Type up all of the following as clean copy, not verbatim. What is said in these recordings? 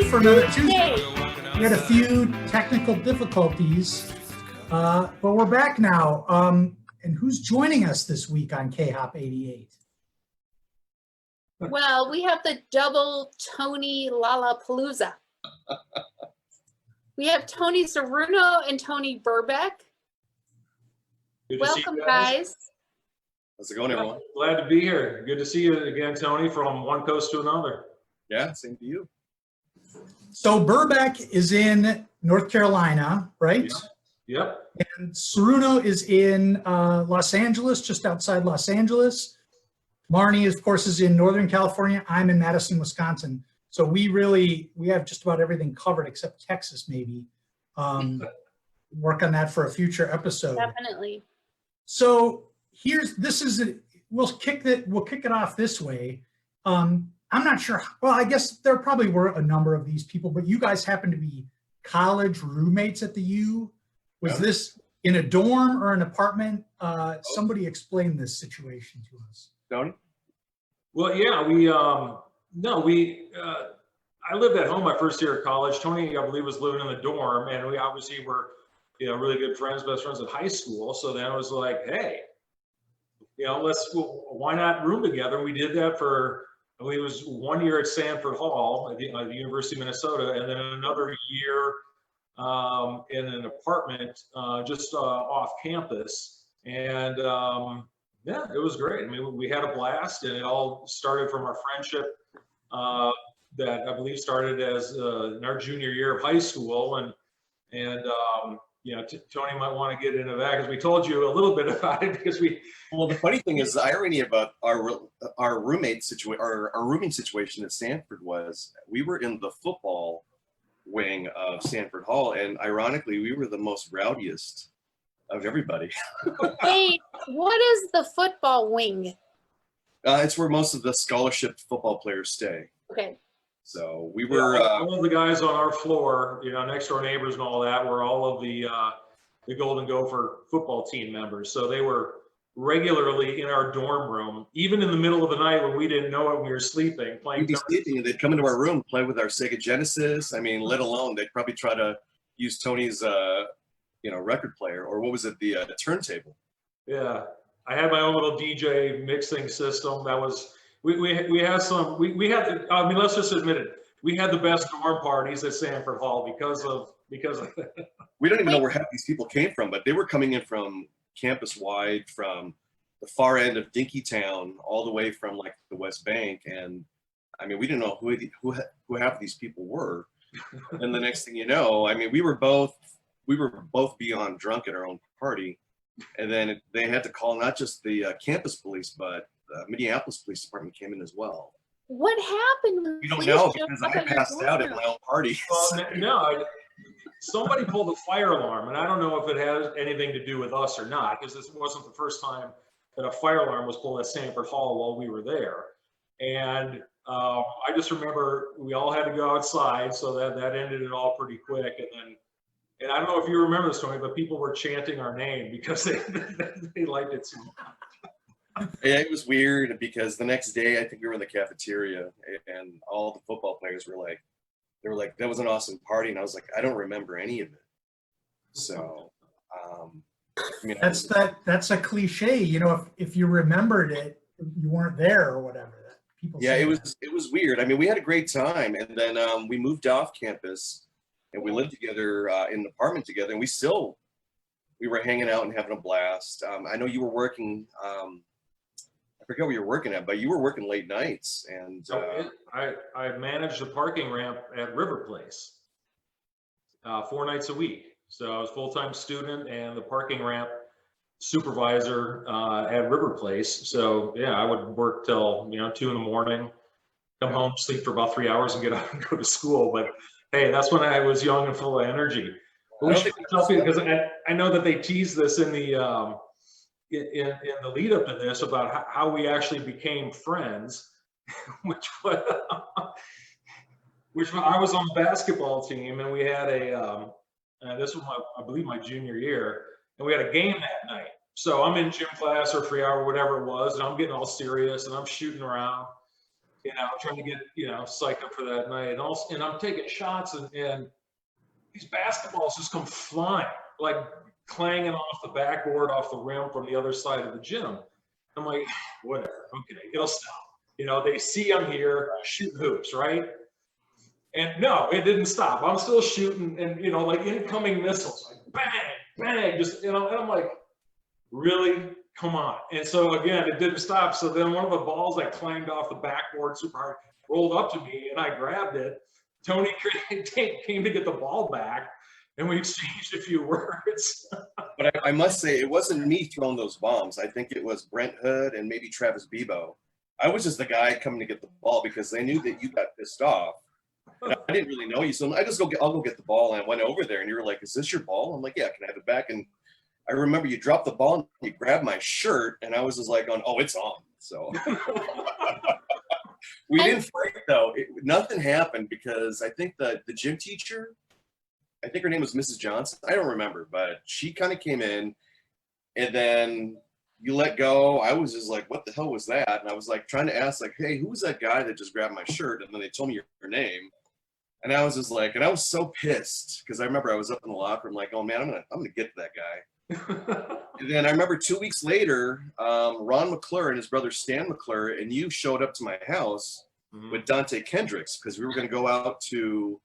for another Tuesday. We had a few technical difficulties, but we're back now. And who's joining us this week on KHOP88? Well, we have the double Tony Lollapalooza. We have Tony Siruno and Tony Burbeck. Welcome, guys. How's it going, everyone? Glad to be here. Good to see you again, Tony, from one coast to another. Yeah, same to you. So Burbeck is in North Carolina, right? Yep. And Siruno is in Los Angeles, just outside Los Angeles. Marnie, of course, is in Northern California. I'm in Madison, Wisconsin. So we have just about everything covered except Texas, maybe. Work on that for a future episode. Definitely. So we'll kick it off this way. I'm not sure. Well, I guess there probably were a number of these people, but you guys happen to be college roommates at the U. Was this in a dorm or an apartment? Somebody explain this situation to us. Tony? Well, yeah, I lived at home my first year of college. Tony, I believe, was living in the dorm, and we obviously were, really good friends, best friends at high school. So then it was like, hey, why not room together? We did that for, I believe it was 1 year at Sanford Hall at the University of Minnesota, and then another year in an apartment just off campus. And yeah, it was great. I mean, we had a blast, and it all started from our friendship that I believe started as in our junior year of high school. And Tony might want to get into that because we told you a little bit about it because we. Well, the funny thing is, the irony about our rooming situation at Sanford was we were in the football wing of Sanford Hall, and ironically, we were the most rowdiest of everybody. Wait, what is the football wing? It's where most of the scholarship football players stay. Okay. So we were. All of the guys on our floor, next door neighbors and all that, were all of the Golden Gopher football team members. So they were regularly in our dorm room, even in the middle of the night when we didn't know it, we were sleeping, playing. We'd be sleeping, and they'd come into our room, play with our Sega Genesis. I mean, let alone they'd probably try to use Tony's, record player, or what was it, the turntable. Yeah, I had my own little DJ mixing system. That was. We had some, I mean, let's just admit it. We had the best dorm parties at Sanford Hall because of that. We don't even know where half these people came from, but they were coming in from campus wide, from the far end of Dinkytown, all the way from like the West Bank. And I mean, we didn't know who half of these people were. And the next thing you know, I mean, we were both beyond drunk at our own party. And then they had to call not just the campus police, but the Minneapolis Police Department came in as well. What happened? We don't know because I passed out at my own party. Well, no, somebody pulled a fire alarm, and I don't know if it has anything to do with us or not, because this wasn't the first time that a fire alarm was pulled at Sanford Hall while we were there. And I just remember we all had to go outside, so that ended it all pretty quick. And I don't know if you remember the story, but people were chanting our name because they liked it so much. Yeah, it was weird because the next day I think we were in the cafeteria and all the football players were like, that was an awesome party, and I was like, I don't remember any of it. So, that's a cliche. If you remembered it, you weren't there or whatever. People. Yeah, it was weird. I mean, we had a great time, and then we moved off campus, and we lived together in an apartment together, and we were hanging out and having a blast. I know you were working. I forget where you were working at, but you were working late nights, and I managed the parking ramp at River Place 4 nights a week. So I was a full-time student and the parking ramp supervisor at River Place. So yeah, I would work till 2 in the morning, come home, sleep for about 3 hours, and get up and go to school. But hey, that's when I was young and full of energy. But we should tell people, because I know that they tease this in the in the lead up to this about how we actually became friends, which I was on the basketball team, and we had this was I believe my junior year, and we had a game that night. So I'm in gym class or free hour, whatever it was, and I'm getting all serious and I'm shooting around. you know, trying to get, you know, psyched up for that night. And also, and I'm taking shots and these basketballs just come flying, like clanging off the backboard, off the rim from the other side of the gym. I'm like, whatever, okay, it'll stop. You know, they see I'm here shooting hoops, right? And no, it didn't stop. I'm still shooting and, you know, like incoming missiles, like bang, bang, just, you know, and I'm like, really? Come on. And so again, it didn't stop. So then one of the balls that clanged off the backboard super hard rolled up to me and I grabbed it. Tony came to get the ball back and we exchanged a few words. But I must say, it wasn't me throwing those bombs. I think it was Brent Hood and maybe Travis Bebo. I was just the guy coming to get the ball because they knew that you got pissed off. And I didn't really know you, so I'll go get the ball. And I went over there and you were like, is this your ball? I'm like, yeah, can I have it back? And I remember you dropped the ball and you grabbed my shirt and I was just like, oh, it's on. So we didn't fight though. Nothing happened because I think the gym teacher, I think her name was Mrs. Johnson. I don't remember, but she kind of came in and then you let go. I was just like, what the hell was that? And I was like trying to ask like, hey, who was that guy that just grabbed my shirt? And then they told me your name. And I was just like, and I was so pissed because I remember I was up in the locker room like, oh man, I'm gonna get to that guy. And then I remember 2 weeks later, Ron McClure and his brother Stan McClure and you showed up to my house with Dante Kendricks because we were gonna go out to,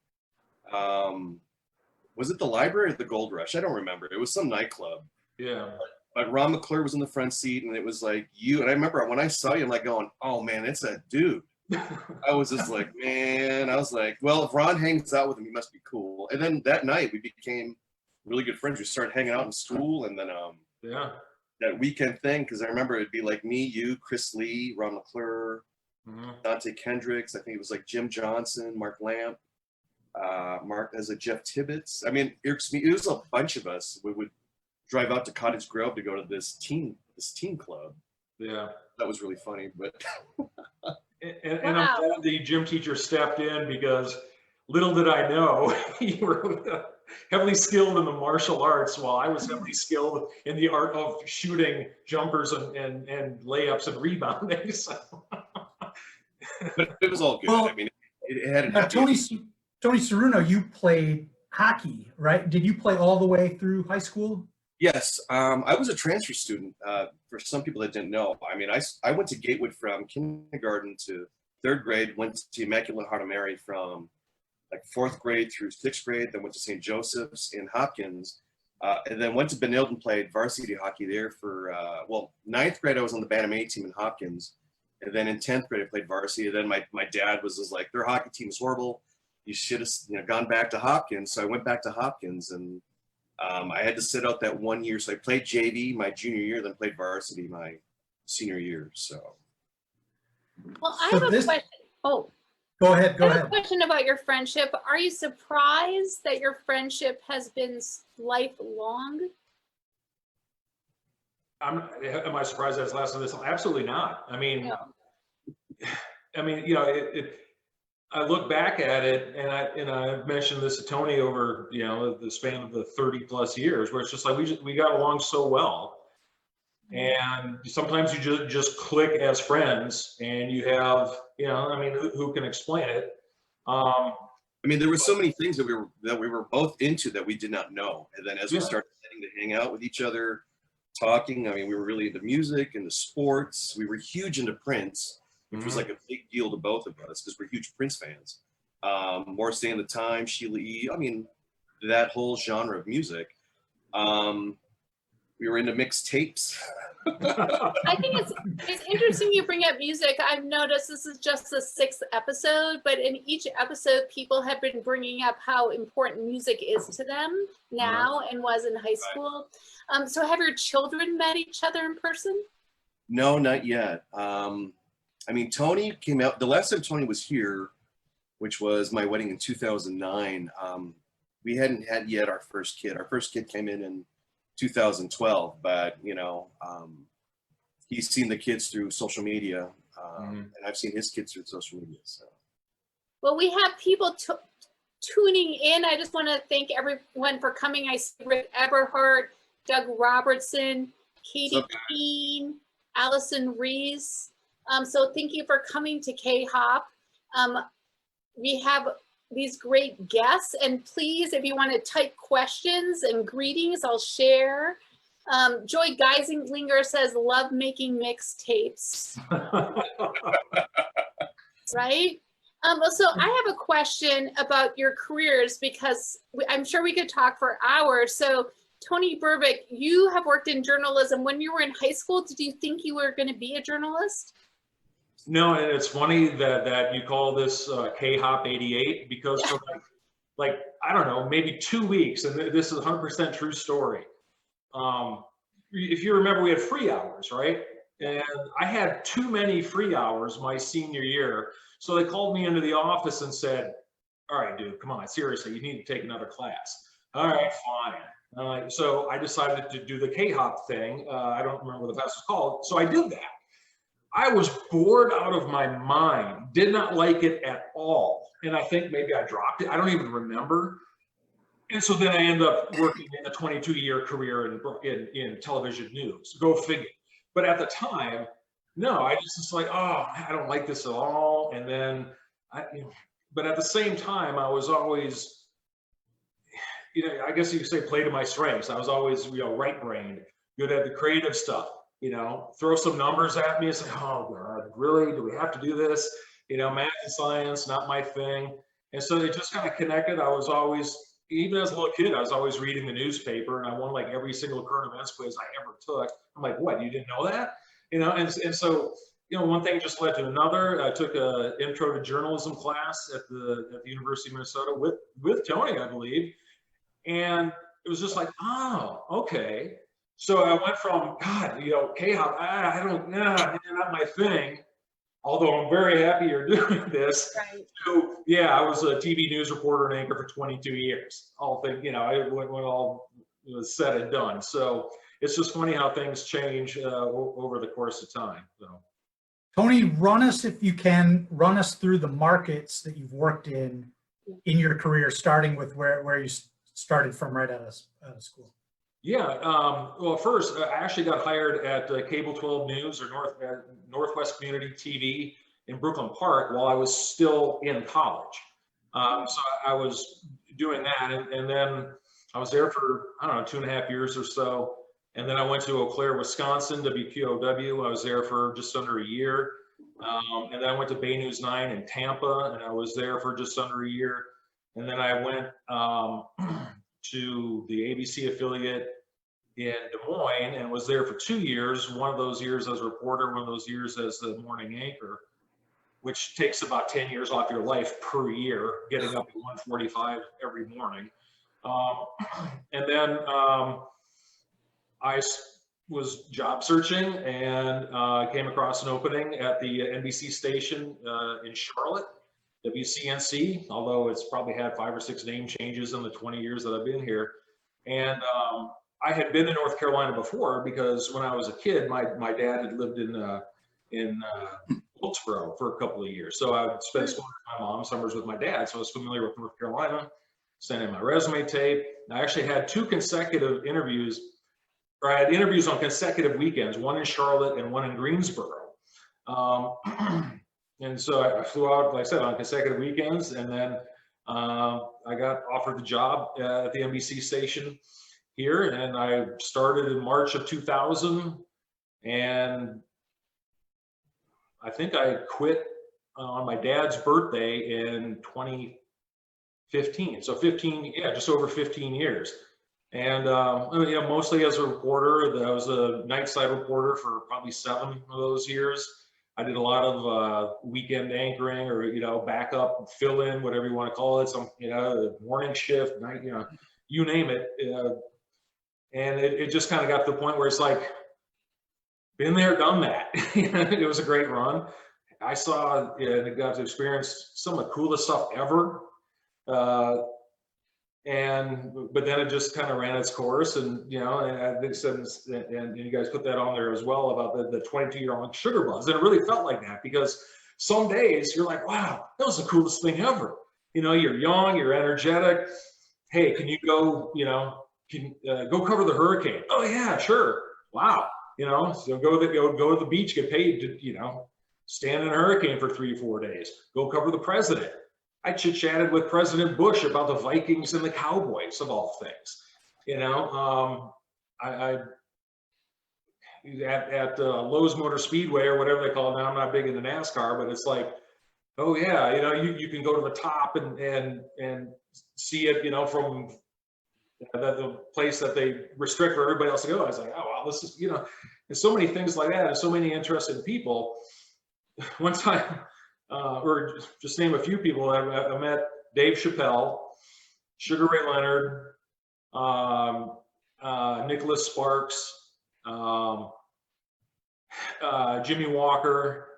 was it the library or the Gold Rush? I don't remember. It was some nightclub. Yeah. But Ron McClure was in the front seat and it was like you. And I remember when I saw you, I'm like going, oh man, it's that dude. I was just like, man, I was like, well, if Ron hangs out with him, he must be cool. And then that night we became really good friends. We started hanging out in school and then Yeah. that weekend thing, because I remember it'd be like me, you, Chris Lee, Ron McClure, Dante Kendricks. I think it was like Jim Johnson, Mark Lamp, Mark as a Jeff Tibbetts. I mean, it was a bunch of us. We would drive out to Cottage Grove to go to this teen club. Yeah. That was really funny, but and I'm glad the gym teacher stepped in because little did I know you were heavily skilled in the martial arts while I was heavily skilled in the art of shooting jumpers and layups and rebounding. So. But it was all good. Well, I mean, it had now, Tony Siruno, you played hockey, right? Did you play all the way through high school? Yes, I was a transfer student. For some people that didn't know, I mean, I went to Gatewood from kindergarten to 3rd grade, went to Immaculate Heart of Mary from like 4th grade through 6th grade, then went to St. Joseph's in Hopkins, and then went to Benilde and played varsity hockey there for, well, 9th grade I was on the Bantam A team in Hopkins, and then in 10th grade I played varsity, and then my dad was just like, their hockey team is horrible, you should have gone back to Hopkins, so I went back to Hopkins, and I had to sit out that 1 year, so I played JV my junior year, then played varsity my senior year. So, Well, I have a question. Oh, Go ahead. I have a question about your friendship. Are you surprised that your friendship has been lifelong? Am I surprised that it's lasted this long? Absolutely not. I mean, No. You know, I look back at it, and I mentioned this to Tony over, you know, the span of the 30+ years, where it's just like we got along so well, and sometimes you just click as friends, and you have, you know, I mean, who can explain it? I mean, there were so many things that we were both into that we did not know, and then as we started getting to hang out with each other, talking, I mean, we were really into music, into sports. We were huge into Prince, which was like a big deal to both of us because we're huge Prince fans. Morris Day and the Time, Sheila E. I mean, that whole genre of music. We were into mixed tapes. I think it's interesting you bring up music. I've noticed this is just the 6th episode, but in each episode, people have been bringing up how important music is to them now and was in high school. So have your children met each other in person? No, not yet. I mean, Tony came out, the last time Tony was here, which was my wedding in 2009, we hadn't had yet our first kid. Our first kid came in 2012, but, you know, he's seen the kids through social media, and I've seen his kids through social media, so. Well, we have people tuning in. I just want to thank everyone for coming. I see Rick Eberhardt, Doug Robertson, Katie Keene, Allison Reese, So thank you for coming to KHOP. We have these great guests, and please, if you want to type questions and greetings, I'll share. Joy Geislinger says, love making mixtapes. Right? So I have a question about your careers, because I'm sure we could talk for hours. So Tony Burbeck, you have worked in journalism. When you were in high school, did you think you were going to be a journalist? No, and it's funny that you call this KHOP88, because for like, I don't know, maybe 2 weeks, and this is a 100% true story. If you remember, we had free hours, right? And I had too many free hours my senior year. So they called me into the office and said, all right, dude, come on, seriously, you need to take another class. All right, fine. So I decided to do the KHOP thing. I don't remember what the class was called. So I did that. I was bored out of my mind, did not like it at all. And I think maybe I dropped it. I don't even remember. And so then I ended up working in a 22-year career in television news. Go figure. But at the time, no, I just like, oh, I don't like this at all. And then, but at the same time, I was always, I guess you could say play to my strengths. I was always, right-brained, good at the creative stuff. Throw some numbers at me and say, oh God, really? Do we have to do this? Math and science, not my thing. And so it just kind of connected. I was always, even as a little kid, I was always reading the newspaper, and I won like every single current events quiz I ever took. I'm like, what, you didn't know that? And so, one thing just led to another. I took an intro to journalism class at the University of Minnesota with Tony, I believe. And it was just like, oh, okay. So I went from, God, KHOP, I don't, not my thing, although I'm very happy you're doing this. Right. So, yeah, I was a TV news reporter and anchor for 22 years. When all was said and done. So it's just funny how things change over the course of time. So. Tony, if you can, run us through the markets that you've worked in your career, starting with where you started from right out of school. Yeah, well, first, I actually got hired at Cable 12 News, or Northwest Community TV in Brooklyn Park, while I was still in college. So I was doing that, and then I was there for, I don't know, 2.5 years or so. And then I went to Eau Claire, Wisconsin, WQOW. I was there for just under a year. And then I went to Bay News 9 in Tampa, and I was there for just under a year. And then I went to the ABC affiliate in Des Moines and was there for 2 years. One of those years as a reporter, one of those years as the morning anchor, which takes about 10 years off your life per year, getting up at 1:45 every morning. And then I was job searching and came across an opening at the NBC station in Charlotte, WCNC, although it's probably had 5 or 6 name changes in the 20 years that I've been here. And I had been in North Carolina before, because when I was a kid, my dad had lived in Wilkesboro for a couple of years. So I would spend summers with my mom, summers with my dad. So I was familiar with North Carolina, sent in my resume tape. I actually had 2 consecutive interviews, or I had interviews on consecutive weekends, one in Charlotte and one in Greensboro. And so I flew out, like I said, on consecutive weekends, and then I got offered the job at the NBC station here, and I started in March of 2000, and I think I quit on my dad's birthday in 2015. So 15, yeah, just over 15 years. And mostly as a reporter. I was a night side reporter for probably 7 of those years. I did a lot of weekend anchoring, or backup, fill in, whatever you want to call it. Some morning shift, night, you name it. And it just kind of got to the point where it's like, been there, done that. It was a great run. I saw and got to experience some of the coolest stuff ever. But then it just kind of ran its course, and and I think and you guys put that on there as well about the 22-year-old sugar buzz, and it really felt like that, because some days you're like, wow, that was the coolest thing ever. You're young, you're energetic. Hey, can you go? Go cover the hurricane? Oh yeah, sure. Wow. So go to the beach, get paid to stand in a hurricane for 3 to 4 days, go cover the president. I chit-chatted with President Bush about the Vikings and the Cowboys, of all things. You know, at Lowe's Motor Speedway or whatever they call it now, I'm not big into NASCAR, but it's like, oh yeah, you know, you can go to the top and see it, you know, from the place that they restrict for everybody else to go. I was like, oh wow, this is, you know, there's so many things like that, and so many interested people. One time, or just name a few people, I met Dave Chappelle, Sugar Ray Leonard, Nicholas Sparks, Jimmy Walker,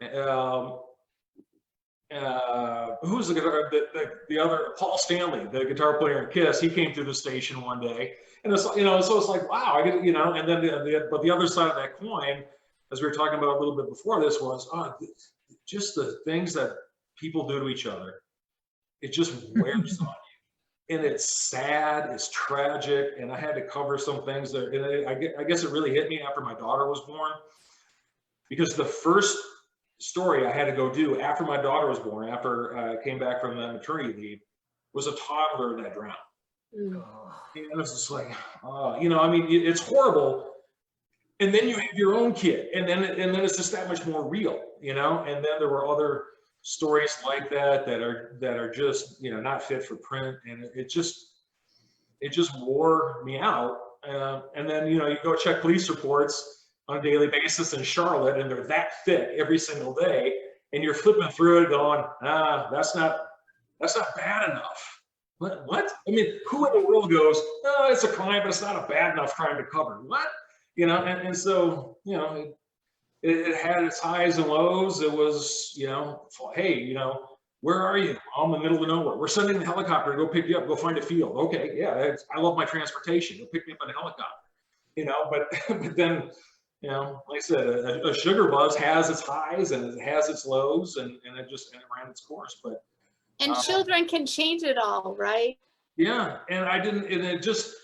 who's the other, Paul Stanley, the guitar player in Kiss. He came through the station one day, and it's, you know, so it's like, wow, I get, you know. And then but the other side of that coin, as we were talking about a little bit before this, was just the things that people do to each other. It just wears on you, and it's sad, it's tragic. And I had to cover some things that, and I guess it really hit me after my daughter was born, because the first story I had to go do after my daughter was born, after I came back from that maternity leave, was a toddler that drowned. And it was just like, you know, I mean, it's horrible. And then you have your own kid, and then it's just that much more real, you know. And then there were other stories like that are just, you know, not fit for print, and it just wore me out. And then, you know, you go check police reports on a daily basis in Charlotte, and they're that thick every single day, and you're flipping through it going, that's not bad enough. What? I mean, who in the world goes, oh, it's a crime, but it's not a bad enough crime to cover? What? You know, and so, you know, it had its highs and lows. It was, you know, hey, you know, where are you? I'm in the middle of nowhere. We're sending the helicopter to go pick you up, go find a field. Okay, yeah, I love my transportation. Go pick me up in a helicopter. You know, but then, you know, like I said, a sugar buzz has its highs and it has its lows, and it ran its course. But children can change it all, right? Yeah, and it just,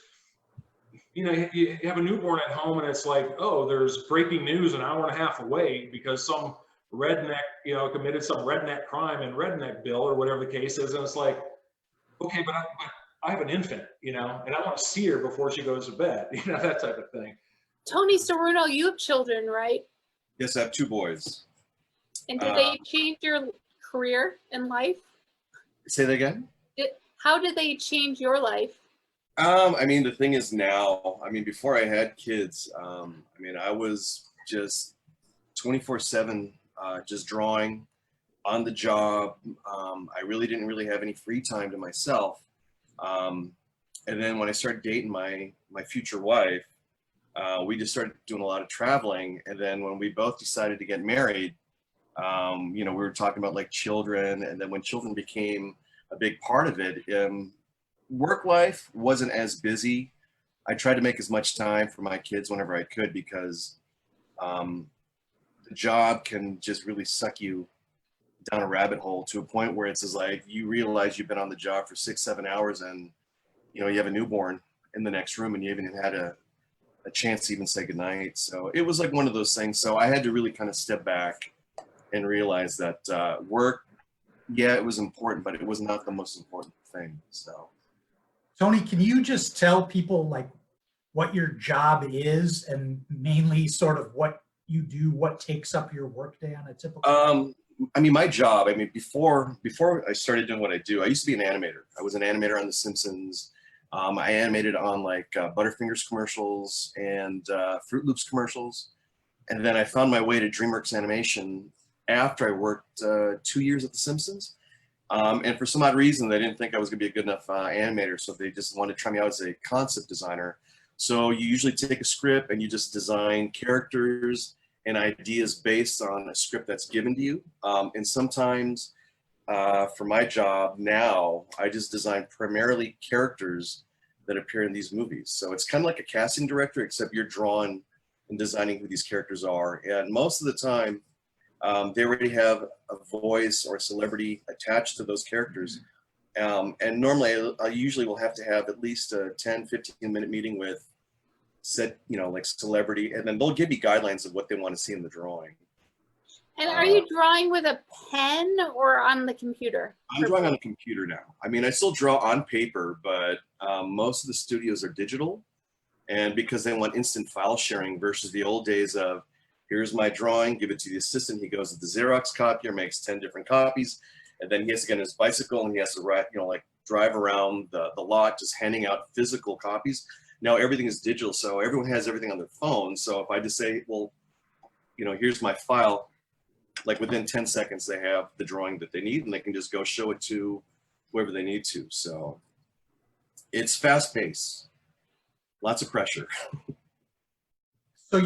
you know, you have a newborn at home, and it's like, oh, there's breaking news an hour and a half away because some redneck, you know, committed some redneck crime in Redneckville or whatever the case is, and it's like, okay, but I have an infant, you know, and I want to see her before she goes to bed, you know, that type of thing. Tony Siruno, you have children, right? Yes, I have 2 boys. And did they change your career in life? Say that again? How did they change your life? I mean, the thing is now, I mean, before I had kids, I mean, I was just 24/7, just drawing on the job. I really didn't really have any free time to myself. And then when I started dating my future wife, we just started doing a lot of traveling. And then when we both decided to get married, you know, we were talking about like children. And then when children became a big part of it, work life wasn't as busy. I tried to make as much time for my kids whenever I could, because the job can just really suck you down a rabbit hole to a point where it's just like you realize you've been on the job for 6-7 hours, and you know, you have a newborn in the next room, and you haven't had a chance to even say goodnight. So it was like one of those things. So I had to really kind of step back and realize that work, yeah, it was important, but it was not the most important thing. So Tony, can you just tell people like what your job is, and mainly sort of what you do, what takes up your workday on a typical I mean, my job, I mean, before I started doing what I do, I used to be an animator. I was an animator on The Simpsons. I animated on like Butterfingers commercials and Fruit Loops commercials. And then I found my way to DreamWorks Animation after I worked 2 years at The Simpsons. And for some odd reason, they didn't think I was gonna be a good enough animator, so they just wanted to try me out as a concept designer. So you usually take a script and you just design characters and ideas based on a script that's given to you. And sometimes for my job now, I just design primarily characters that appear in these movies. So it's kind of like a casting director, except you're drawing and designing who these characters are. And most of the time, they already have a voice or a celebrity attached to those characters. And normally I usually will have to have at least a 10-15-minute meeting with said, you know, like celebrity, and then they'll give me guidelines of what they want to see in the drawing. And are you drawing with a pen or on the computer? I'm drawing on a computer now. I mean, I still draw on paper, but most of the studios are digital. And because they want instant file sharing versus the old days of, here's my drawing, give it to the assistant. He goes to the Xerox copier, makes 10 different copies. And then he has to get on his bicycle and he has to like drive around the lot, just handing out physical copies. Now everything is digital. So everyone has everything on their phone. So if I just say, well, here's my file, like within 10 seconds, they have the drawing that they need and they can just go show it to whoever they need to. So it's fast paced, lots of pressure. So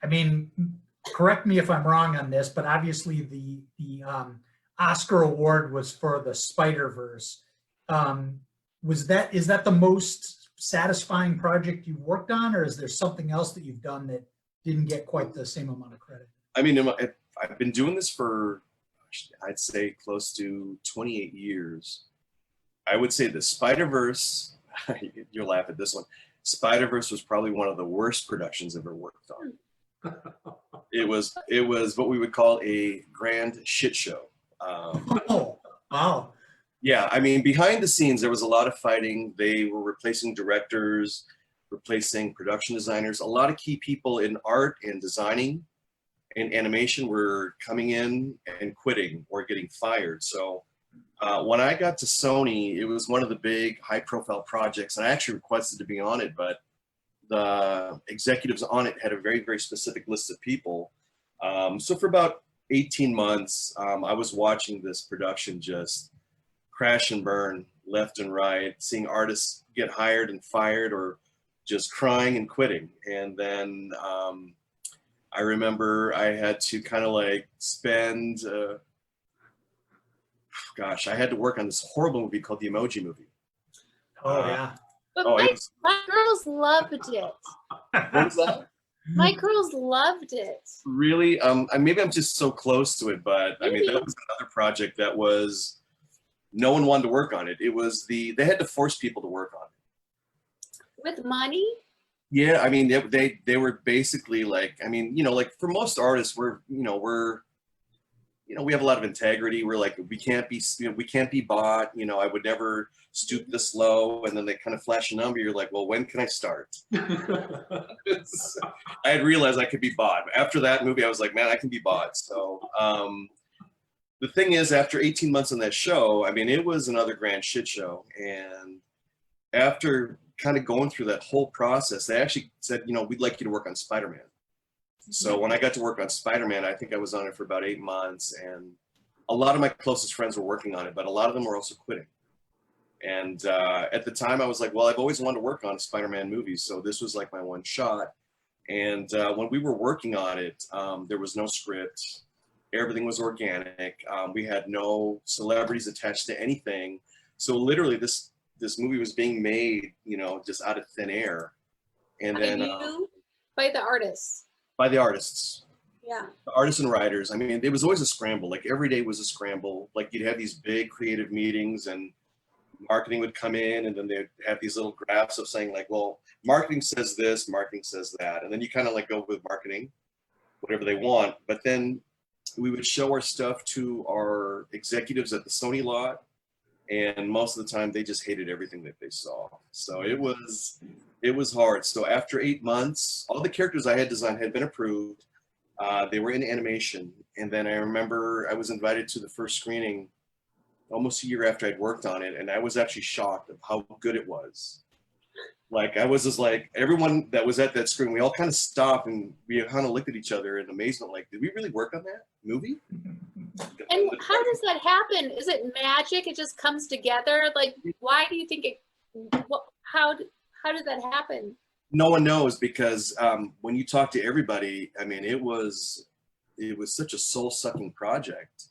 I mean, correct me if I'm wrong on this, but obviously the Oscar award was for the Spiderverse. Is that the most satisfying project you've worked on, or is there something else that you've done that didn't get quite the same amount of credit? I mean, I've been doing this for, I'd say, close to 28 years. I would say the Spiderverse, you'll laugh at this one, Spiderverse was probably one of the worst productions I've ever worked on. It was what we would call a grand shit show. Oh, wow. Yeah, I mean, behind the scenes, there was a lot of fighting. They were replacing directors, replacing production designers. A lot of key people in art and designing and animation were coming in and quitting or getting fired. So when I got to Sony, it was one of the big high-profile projects, and I actually requested to be on it, but the executives on it had a very, very specific list of people. So for about 18 months, I was watching this production just crash and burn left and right, seeing artists get hired and fired or just crying and quitting. And then I remember I had to kind of like spend, gosh, I had to work on this horrible movie called The Emoji Movie. Oh, yeah. But Oh, my girls loved it. What was that? My girls loved it. Really? Maybe I'm just so close to it, but I mean, Maybe. that was another project that was, no one wanted to work on it. It was they had to force people to work on it. With money? Yeah, I mean, they were basically like, I mean, like for most artists, we have a lot of integrity. We're like, we can't be bought. I would never stoop this low. And then they kind of flash a number. You're like, well, when can I start? I had realized I could be bought. After that movie, I was like, man, I can be bought. So the thing is, after 18 months on that show, I mean, it was another grand shit show. And after kind of going through that whole process, they actually said, we'd like you to work on Spider-Man. So when I got to work on Spider-Man, I think I was on it for about 8 months, and a lot of my closest friends were working on it, but a lot of them were also quitting. And at the time I was like, well, I've always wanted to work on Spider-Man movies, so this was like my one shot. And when we were working on it, there was no script. Everything was organic. We had no celebrities attached to anything. So literally this movie was being made, just out of thin air. And then By the artists. by the artists. Yeah. The artists and writers. I mean, it was always a scramble. Like every day was a scramble. Like you'd have these big creative meetings and marketing would come in, and then they'd have these little graphs of saying like, well, marketing says this, marketing says that. And then you kind of like go with marketing, whatever they want. But then we would show our stuff to our executives at the Sony lot. And most of the time they just hated everything that they saw. So it was hard. So after 8 months, all the characters I had designed had been approved. They were in animation. And then I remember I was invited to the first screening almost a year after I'd worked on it. And I was actually shocked of how good it was. Like I was just like, everyone that was at that screen, we all kind of stopped and we kind of looked at each other in amazement. Like, did we really work on that movie? And how does that happen? Is it magic? It just comes together? Like, why do you think how did that happen? No one knows, because when you talk to everybody, I mean, it was such a soul-sucking project.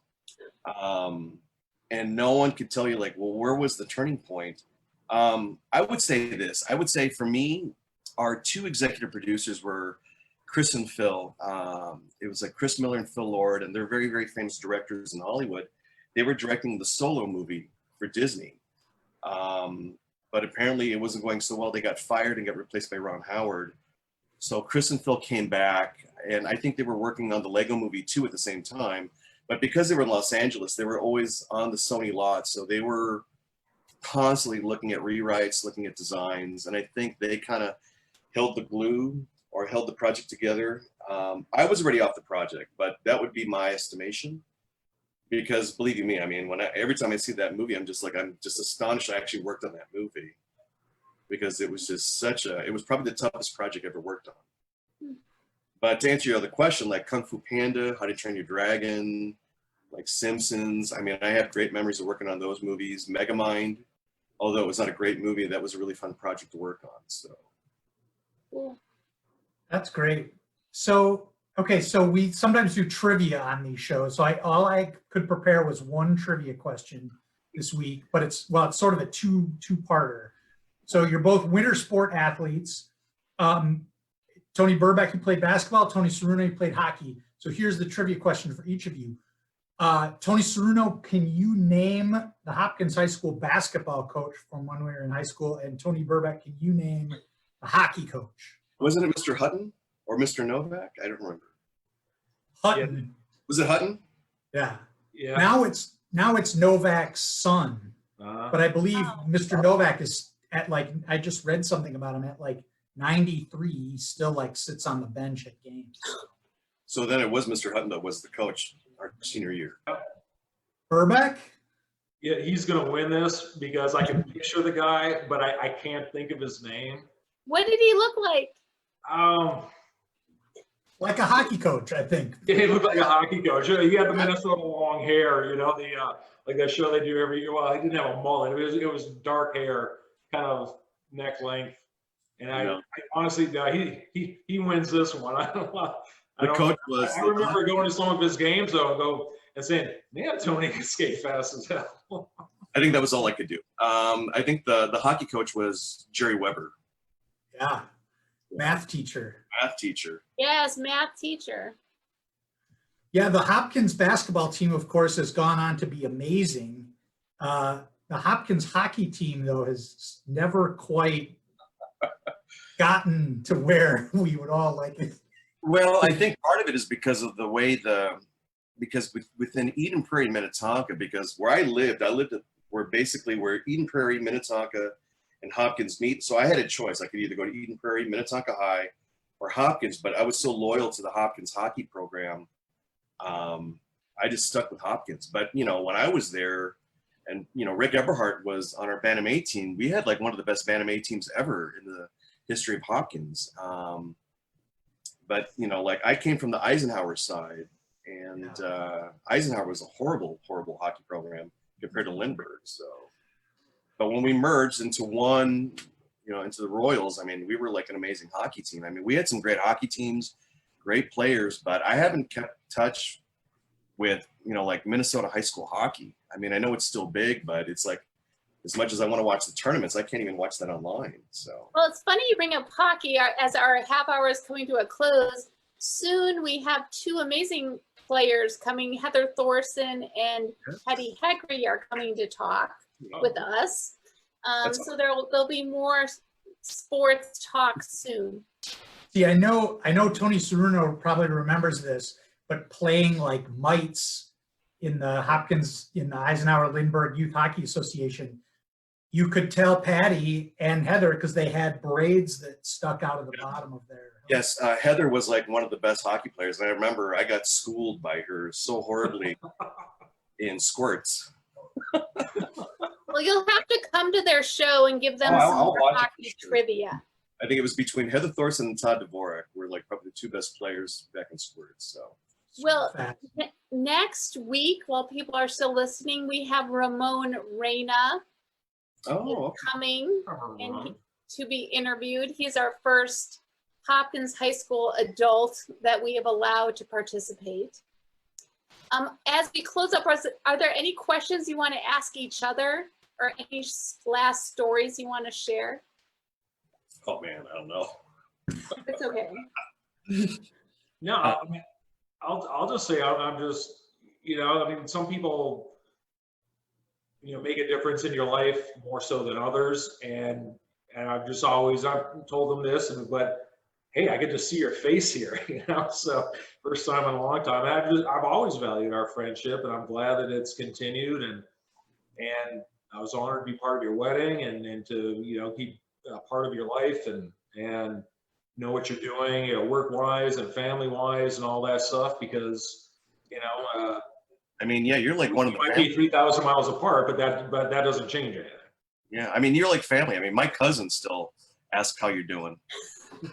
And no one could tell you like, well, where was the turning point? I would say this. I would say for me, our two executive producers were Chris and Phil. It was like Chris Miller and Phil Lord, and they're very, very famous directors in Hollywood. They were directing the Solo movie for Disney. But apparently it wasn't going so well. They got fired and got replaced by Ron Howard. So Chris and Phil came back, and I think they were working on the Lego Movie 2 at the same time. But because they were in Los Angeles, they were always on the Sony lot. So they were constantly looking at rewrites, looking at designs. And I think they kind of held the glue or held the project together. I was already off the project, but that would be my estimation. Because believe you me, I mean, every time I see that movie, I'm just astonished I actually worked on that movie. Because it was just it was probably the toughest project I ever worked on. But to answer your other question, like Kung Fu Panda, How to Train Your Dragon, like Simpsons, I mean, I have great memories of working on those movies. Megamind, although it was not a great movie, that was a really fun project to work on, so. Cool. That's great. So, okay, so we sometimes do trivia on these shows. So all I could prepare was one trivia question this week, but it's sort of a two-parter. So you're both winter sport athletes. Tony Burbeck, you played basketball. Tony Siruno, you played hockey. So here's the trivia question for each of you. Tony Siruno, can you name the Hopkins High School basketball coach from when we were in high school? And Tony Burbeck, can you name the hockey coach? Wasn't it Mr. Hutton or Mr. Novak? I don't remember. Hutton. Yeah. Was it Hutton? Yeah. Yeah. Now it's Novak's son. But I believe Mr. Novak is at I just read something about him at 93, he still sits on the bench at games. So then it was Mr. Hutton that was the coach our senior year. Burbeck? Yeah, he's going to win this because I can picture the guy, but I can't think of his name. What did he look like? Like a hockey coach, I think. Yeah, he looked like a hockey coach. He had the Minnesota long hair, like that show they do every year. Well, he didn't have a mullet. It was dark hair, kind of neck length. And I honestly, he wins this one. I remember going to some of his games though, and saying, "Man, Tony can skate fast as hell." I think that was all I could do. I think the hockey coach was Jerry Weber. Yeah, math teacher. Math teacher. Yes, math teacher. Yeah, the Hopkins basketball team, of course, has gone on to be amazing. The Hopkins hockey team, though, has never quite gotten to where we would all like it. Well, I think part of it is because of the way because within Eden Prairie, Minnetonka, because where I lived where Eden Prairie, Minnetonka, and Hopkins meet. So I had a choice. I could either go to Eden Prairie, Minnetonka High, or Hopkins, but I was so loyal to the Hopkins hockey program. I just stuck with Hopkins. But, when I was there, and, Rick Eberhardt was on our Bantam A team, we had one of the best Bantam A teams ever in the history of Hopkins. But, I came from the Eisenhower side, and Eisenhower was a horrible, horrible hockey program compared to Lindbergh. So, but when we merged into one, into the Royals, I mean, we were an amazing hockey team. I mean, we had some great hockey teams, great players, but I haven't kept touch with, Minnesota high school hockey. I mean, I know it's still big, but it's as much as I want to watch the tournaments, I can't even watch that online. So. Well, it's funny you bring up hockey as our half hour is coming to a close. Soon we have two amazing players coming. Heather Thorson and Hetty Hegre are coming to talk with us. So there'll be more sports talk soon. See, I know Tony Siruno probably remembers this, but playing mites in the Eisenhower Lindbergh Youth Hockey Association, you could tell Patty and Heather because they had braids that stuck out of the bottom of their. Yes, Heather was one of the best hockey players. And I remember I got schooled by her so horribly in squirts. Well, you'll have to come to their show and give them some more hockey trivia. I think it was between Heather Thorson and Todd Dvorak were probably the two best players back in squirts. So. Well, next week, while people are still listening, we have Ramon Reyna coming to be interviewed. He's our first Hopkins High School adult that we have allowed to participate. As we close up, are there any questions you want to ask each other or any last stories you want to share? Oh man, I don't know. It's okay. No, I mean, I'll just say I'm just, some people, make a difference in your life more so than others. And I've told them this, but hey, I get to see your face here, you know? So first time in a long time. I've always valued our friendship, and I'm glad that it's continued. And I was honored to be part of your wedding, and to, you know, be a part of your life, and know what you're doing, you know, work-wise and family-wise and all that stuff, because, you know, I mean, yeah, you're like one of the might family. be 3,000 miles apart, but that doesn't change anything. Yeah, I mean, you're like family. I mean, my cousin still asks how you're doing.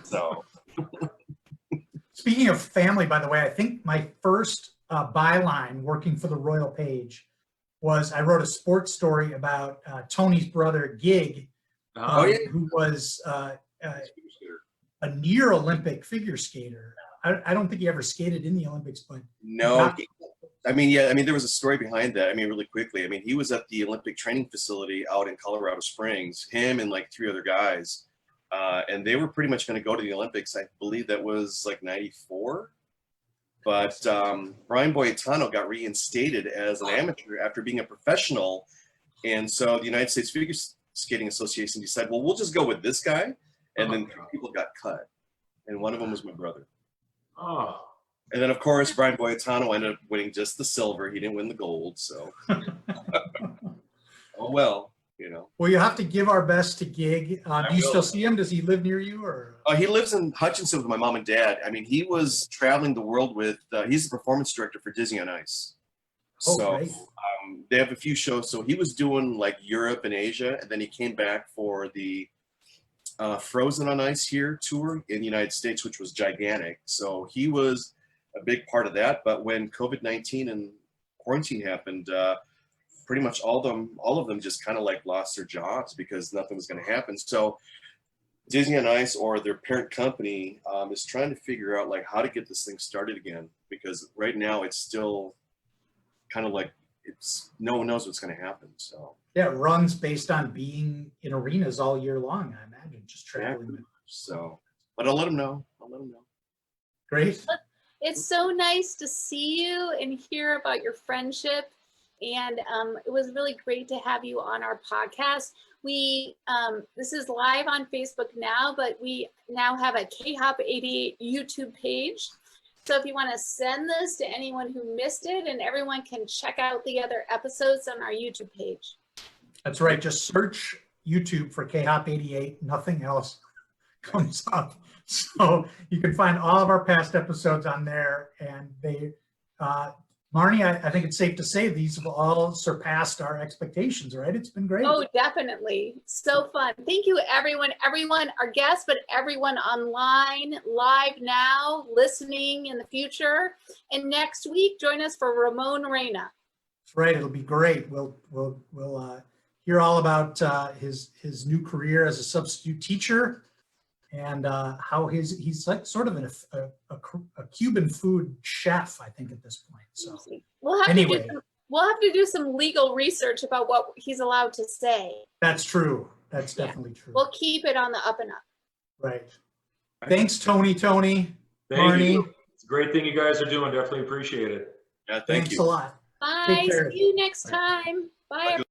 So. Speaking of family, by the way, I think my first byline working for the Royal Page was I wrote a sports story about Tony's brother, Gig, who was a near Olympic figure skater. I don't think he ever skated in the Olympics, but No, I mean, yeah, I mean, there was a story behind that. I mean, really quickly. I mean, he was at the Olympic training facility out in Colorado Springs, him and like 3 other guys. And they were pretty much going to go to the Olympics. I believe that was like 94. But Brian Boitano got reinstated as an amateur after being a professional. And so the United States Figure Skating Association decided, well, we'll just go with this guy. And then 3 people got cut. And one of them was my brother. Oh. And then, of course, Brian Boitano ended up winning just the silver. He didn't win the gold. So, oh, well, you know. Well, you have to give our best to Gig. Do you still see him? Does he live near you? Or He lives in Hutchinson with my mom and dad. I mean, he was traveling the world with, he's the performance director for Disney on Ice. So great. they have a few shows. So he was doing like Europe and Asia, and then he came back for the Frozen on Ice here tour in the United States, which was gigantic. So he was a big part of that. But when COVID-19 and quarantine happened, pretty much all of them just kind of like lost their jobs because nothing was going to happen. So Disney on Ice, or their parent company, is trying to figure out like how to get this thing started again, because right now it's still kind of like no one knows what's going to happen. So yeah, it runs based on being in arenas all year long, I imagine, just traveling. yeah. So, but I'll let them know. Great. It's so nice to see you and hear about your friendship. And it was really great to have you on our podcast. This is live on Facebook now, but we now have a KHOP88 YouTube page. So if you want to send this to anyone who missed it, and everyone can check out the other episodes on our YouTube page. That's right. Just search YouTube for KHOP88. Nothing else comes up. So you can find all of our past episodes on there. And they, Marnie, I think it's safe to say these have all surpassed our expectations, right? It's been great. Oh, definitely. So fun. Thank you, everyone, our guests, but everyone online, live now, listening in the future. And next week, join us for Ramon Reina. That's right. It'll be great. We'll hear all about his new career as a substitute teacher, and how he's like sort of a Cuban food chef, I think, at this point. So we'll have to do some legal research about what he's allowed to say. That's true. That's definitely true. We'll keep it on the up and up. Right. Thanks, Tony. Thank Marnie. you. It's a great thing you guys are doing. Definitely appreciate it. Yeah, Thanks a lot. Bye. See you next time. Bye.